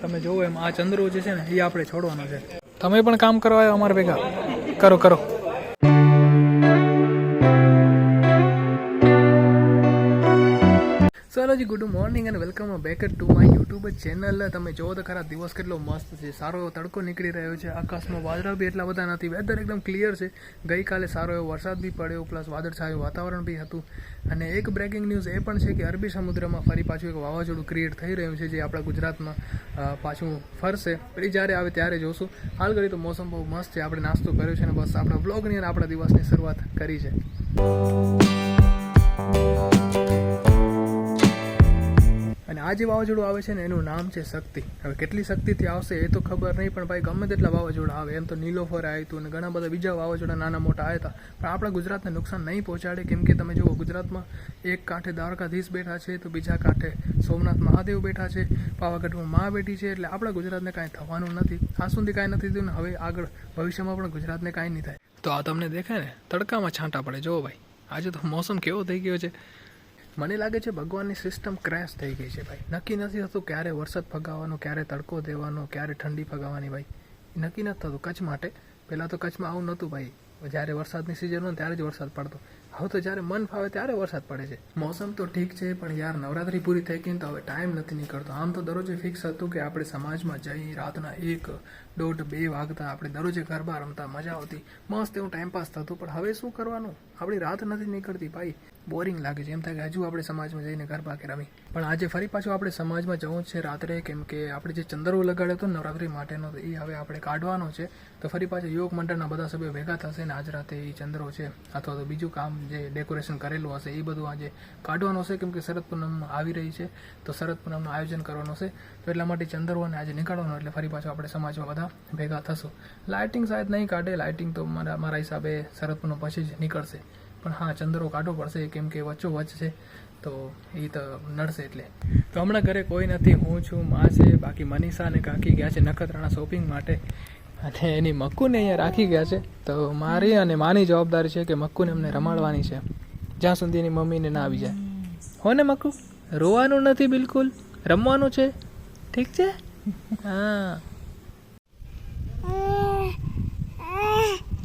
તમે જોવો એમ આ ચંદ્રો જે છે ને એ આપણે છોડવાનો છે. તમે પણ કામ કરવા આવ્યો અમારા ભેગા? કરો કરો. ચાલો જી, ગુડ મોર્નિંગ અને welcome back to my YouTube channel. તમે જોવો તો ખરા દિવસ કેટલો મસ્ત છે, સારો એવો તડકો નીકળી રહ્યો છે, આકાશમાં વાદળા બી એટલા બધા નથી, વેધર એકદમ ક્લિયર છે. ગઈકાલે સારો એવો વરસાદ બી પડ્યો, પ્લસ વાદળછાયું વાતાવરણ બી હતું. અને એક બ્રેકિંગ ન્યૂઝ એ પણ છે કે અરબી સમુદ્રમાં ફરી પાછું એક વાવાઝોડું ક્રિએટ થઈ રહ્યું છે, જે આપણા ગુજરાતમાં પાછું ફરશે. પછી જ્યારે આવે ત્યારે જોશું. હાલ ઘડી તો મોસમ બહુ મસ્ત છે, આપણે નાસ્તો કર્યો છે અને બસ આપણા બ્લોગની અને આપણા દિવસની શરૂઆત કરી છે. અને આ જે વાવાઝોડું આવે છે ને એનું નામ છે શક્તિ. હવે કેટલી શક્તિથી આવશે એ તો ખબર નહીં, પણ ભાઈ ગમે તેટલા વાવાઝોડા આવે, એમ તો નીલોફર આવ્યું હતું અને ઘણા બધા બીજા વાવાઝોડા નાના મોટા આવ્યા હતા, પણ આપણા ગુજરાતને નુકસાન નહીં પહોંચાડે. કેમ કે તમે જુઓ, ગુજરાતમાં એક કાંઠે દ્વારકાધીશ બેઠા છે, તો બીજા કાંઠે સોમનાથ મહાદેવ બેઠા છે, પાવાગઢમાં મા બેઠી છે, એટલે આપણા ગુજરાતને કાંઈ થવાનું નથી. આ સુધી કાંઈ નથી થયું ને હવે આગળ ભવિષ્યમાં પણ ગુજરાતને કાંઈ નહીં થાય. તો આ તમને દેખાય ને, તડકામાં છાંટા પડે. જુઓ ભાઈ, આજે તો મોસમ કેવો થઈ ગયો છે. મને લાગે છે ભગવાનની સિસ્ટમ ક્રેશ થઈ ગઈ છે ભાઈ. નક્કી નથી થતું ક્યારે વરસાદ ફગાવવાનો, ક્યારે તડકો દેવાનો, ક્યારે ઠંડી ફગાવવાની. ભાઈ નક્કી નથી થતું. કચ્છ માટે પહેલાં તો કચ્છમાં આવું નહોતું ભાઈ. જ્યારે વરસાદની સિઝન હોય ત્યારે જ વરસાદ પડતો. હવે તો જ્યારે મન ફાવે ત્યારે વરસાદ પડે છે. મોસમ તો ઠીક છે, પણ યાર નવરાત્રી પૂરી થઈ ગઈ તો હવે ટાઈમ નથી નીકળતો. આમ તો દરરોજે ફિક્સ હતું કે આપણે સમાજમાં જઈ રાતના 1, 1:30, 2 વાગતા આપણે દરરોજે ગરબા રમતા, મજા આવતી, મસ્ત એવું ટાઈમપાસ થતું. પણ હવે શું કરવાનું, આપણી રાત નથી નીકળતી ભાઈ. બોરિંગ લાગે છે, એમ થાય કે હજુ આપણે સમાજમાં જઈને ગરબા કે રમી. પણ આજે ફરી પાછું આપણે સમાજમાં જવું છે રાત્રે, કેમ કે આપણે જે ચંદરો લગાડ્યો હતો નવરાત્રી માટેનો, એ હવે આપણે કાઢવાનો છે. તો ફરી પાછું યોગ મંડળના બધા સભ્યો ભેગા થશે ને આજ રાતે એ ચંદરો છે અથવા તો બીજું કામ જે ડેકોરેશન કરેલું હશે એ બધું આજે કાઢવાનું હશે. કેમ કે શરદ પૂનમ આવી રહી છે, તો શરદ પૂનમનું આયોજન કરવાનું છે. તો એટલા માટે ચંદરોને આજે નીકાળવાનો, એટલે ફરી પાછું આપણે સમાજમાં બધા ભેગા થશું. લાઇટિંગ શાયદ નહીં કાઢે, લાઇટિંગ તો મારા હિસાબે શરદ પૂનમ પછી જ નીકળશે. પણ હા, ચંદરો કાઢવો પડશે, કેમ કે વચ્ચોવચ્ચ છે તો એ તો નડશે. એટલે તો હમણાં ઘરે કોઈ નથી, હું છું, માં છે, બાકી મનીષા અને કાકી ગયા છે નખત્રાણા શોપિંગ માટે, અને એની મક્કુને અહીંયા રાખી ગયા છે. તો મારી અને માની જવાબદારી છે કે મક્કુને અમને રમાડવાની છે જ્યાં સુધી એની મમ્મીને ના આવી જાય. હો ને મક્કુ? રોવાનું નથી બિલકુલ, રમવાનું છે, ઠીક છે? હા.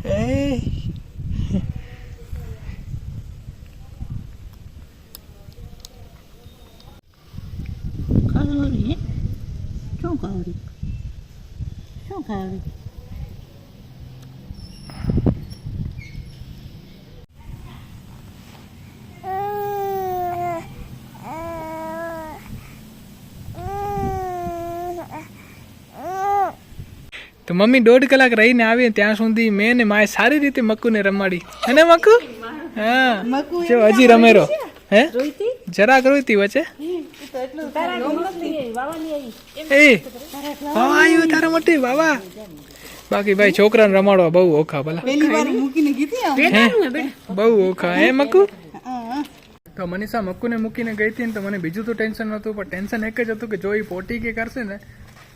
એ શું ખાવડી? તો મમ્મી 1.5 કલાક રહીને આવી, ત્યાં સુધી મેં ને માએ સારી રીતે મક્કુને રમાડી. અને મક્કુ? હા, જો હજી રમેરો. હે, જરાક રોઈતી વચ્ચે. એ વાવા આવ્યું તારા માટે, વાવા. બાકી ભાઈ છોકરાને રમાડવા બહુ ઓખા ભલા, બહુ ઓખા. હે મક્કુ? તો મનીષા મક્કુને મૂકીને ગઈ હતી ને, તો મને બીજું તો ટેન્શન નહોતું, પણ ટેન્શન એક જ હતું કે જો એ પોટી કે કરશે ને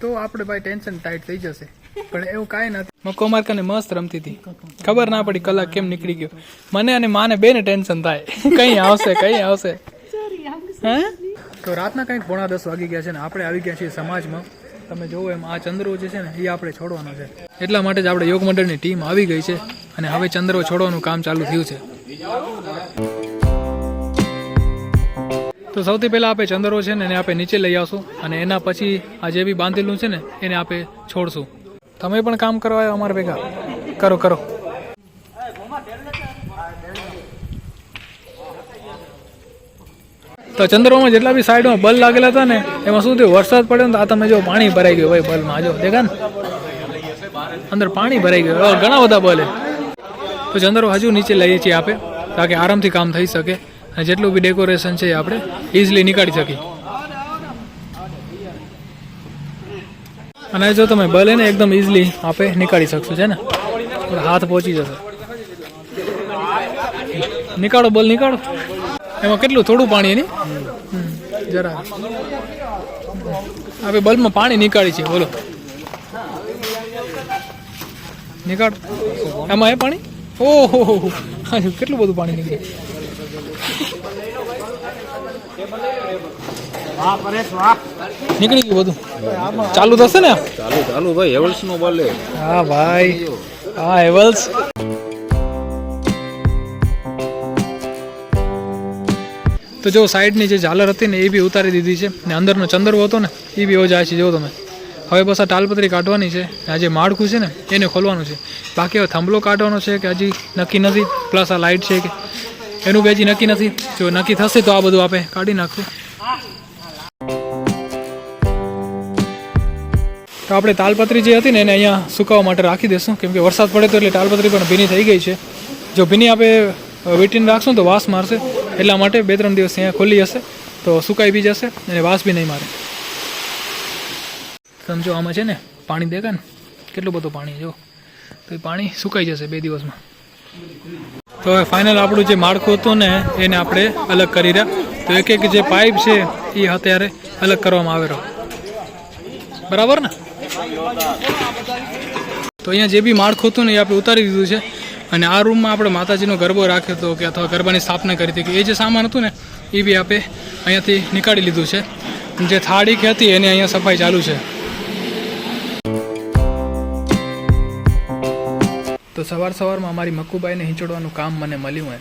તો આપણે ભાઈ ટેન્શન ટાઈટ થઈ જશે. પણ એવું કાંઈ નથી. મક્કો માર કને મસ્ત રમતી હતી, ખબર ના પડી કલાક કેમ નીકળી ગયો. મને અને માને બેને ટેન્શન થાય કઈ આવશે કઈ આવશે. હે, તો રાતના કંઈક 9:30 વાગી ગયા છે ને આપણે આવી ગયા છીએ સમાજમાં. તમે જોવો એમ આ ચંદ્રો જે છે ને એ આપણે છોડવાનો છે. એટલા માટે જ આપણે યોગ મંડળની ટીમ આવી ગઈ છે અને હવે ચંદ્રો છોડવાનું કામ ચાલુ થયું છે. તો સૌથી પહેલાં આપણે ચંદરો છે ને એને આપણે નીચે લઈ આવશું, અને એના પછી આ જે બી બાંધેલું છે ને એને આપણે છોડશું. તમે પણ કામ કરવા આવ્યો અમારા ભેગા? કરો કરો. તો ચંદ્રોમાં જેટલા બી સાઈડમાં બલ્બ લાગેલા હતા ને, એમાં શું થયું, વરસાદ પડ્યો ને તો આ તમે જો પાણી ભરાઈ ગયું ભાઈ બલ્બમાં. જો દેખા ને અંદર પાણી ભરાઈ ગયું, ઘણા બધા બલ્બ. તો ચંદ્રો હજુ નીચે લઈએ છીએ આપણે, તાકે આરામથી કામ થઈ શકે અને જેટલું બી ડેકોરેશન છે એ આપણે ઇઝીલી નીકાળી શકીએ. અને જો તમે બલ ને એકદમ ઇઝીલી આપણે નીકાળી શકશું, છે ને, હાથ પહોંચી જશે. નીકાળો બલ, નીકાળો. એમાં કેટલું થોડું પાણી એની જરા આપણે બલ્બમાં પાણી નીકાળી છે. બોલો, નીકાળ. એમાં એ પાણી, ઓહો કેટલું બધું પાણી નીકળે. નીકળી ગયું બધું ચાલુ થશે ને ચાલુ ભાઈ હેવલ્સ નો બોલે હા ભાઈ હા હેવલ્સ તો જો સાઈડની જે ઝાલર હતી ને એ બી ઉતારી દીધી છે ને અંદરનો ચંદરવો હતો ને એ બી જાય છે જો તમે હવે બસ આ તાલપત્રી કાઢવાની છે આ જે માળખું છે ને એને ખોલવાનું છે બાકી હવે થાંભલો કાઢવાનો છે કે હજી નક્કી નથી પ્લસ આ લાઇટ છે કે એનું બી હજી નક્કી નથી જો નક્કી થશે તો આ બધું આપણે કાઢી નાખશું તો આપણે તાલપત્રી જે હતી ને એને અહીંયા સુકાવવા માટે રાખી દઈશું કેમ કે વરસાદ પડે તો એટલે તાલપત્રી પણ ભીની થઈ ગઈ છે જો ભીની આપણે વીટીને રાખશું તો વાસ મારશે એટલા માટે 2-3 દિવસ અહીંયા ખોલી હશે તો સુકાઈ બી જશે અને વાસ બી નહીં મારે સમજો આમાં છે ને પાણી દેખાય ને કેટલું બધું પાણી જો તો એ પાણી સુકાઈ જશે 2 દિવસમાં તો હવે ફાઇનલ આપણું જે માળખું હતું ને એને આપણે અલગ કરી રહ્યા તો એક જે પાઇપ છે એ અત્યારે અલગ કરવામાં આવેલો બરાબર ને તો અહીંયા જે બી માળખું હતું ને એ આપણે ઉતારી દીધું છે અને આ રૂમમાં આપણે માતાજીનો ગરબો રાખ્યો હતો કે અથવા ગરબાની સ્થાપના કરી હતી કે એ જે સામાન હતું ને એ બી આપણે અહીંયાથી નીકાળી લીધું છે જે થાળી કે હતી એની અહીંયા સફાઈ ચાલુ છે તો સવારમાં અમારી મક્કુબાઈને હિંચોડવાનું કામ મને મળ્યું હોય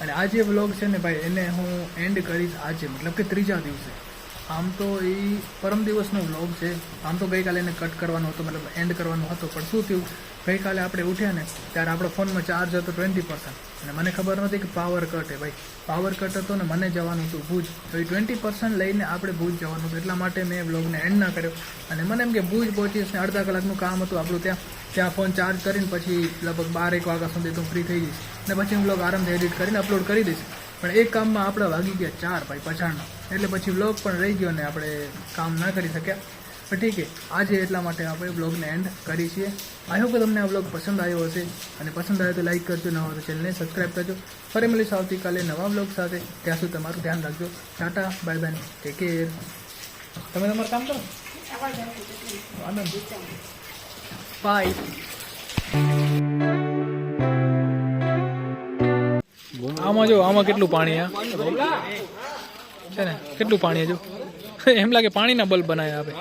અને આ જે વ્લોગ છે ને ભાઈ એને હું એન્ડ કરીશ આજે મતલબ કે 3જા દિવસે આમ તો એ પરમ દિવસનો વ્લોગ છે આમ તો ગઈકાલે એને કટ કરવાનો હતો મતલબ એન્ડ કરવાનો હતો પણ શું થયું ગઈકાલે આપણે ઉઠ્યા ને ત્યારે આપણા ફોનમાં ચાર્જ હતો 20% અને મને ખબર નહોતી કે પાવર કટ હે ભાઈ પાવર કટ હતો ને મને જવાનું હતું ભુજ તો એ 20% લઈને આપણે ભુજ જવાનું હતું એટલા માટે મેં વ્લોગને એન્ડ ના કર્યો અને મને એમ કે ભુજ પહોંચીશ ને અડધા કલાકનું કામ હતું આપણું ત્યાં ફોન ચાર્જ કરીને પછી લગભગ 12-1 વાગ્યા સુધી તો ફ્રી થઈ જઈશ ને પછી હું વ્લોગ આરામથી એડિટ કરીને અપલોડ કરી દઈશ પણ એક કામમાં આપણે વાગી ગયા 4 ભાઈ પછાડના એટલે પછી વ્લોગ પણ રહી ગયો ને આપણે કામ ના કરી શક્યા પણ ઠીક છે આજે એટલા માટે આપણે વ્લોગને એન્ડ કરી છીએ આઈ હોપ કે તમને આ વ્લોગ પસંદ આવ્યો હશે અને પસંદ આવ્યો તો લાઈક કરજો ન હોય તો ચેનલને સબસ્ક્રાઈબ કરજો ફરી મળીશું આવતીકાલે નવા વ્લોગ સાથે ત્યાં સુધી તમારું ધ્યાન રાખજો Tata bye bye take care તમે તમારું કામ કરો આનંદ બાય આમાં જો આમાં કેટલું પાણી છે ને કેટલું પાણી જો એમ લાગે પાણીના બલ્બ બનાવ્યા આપે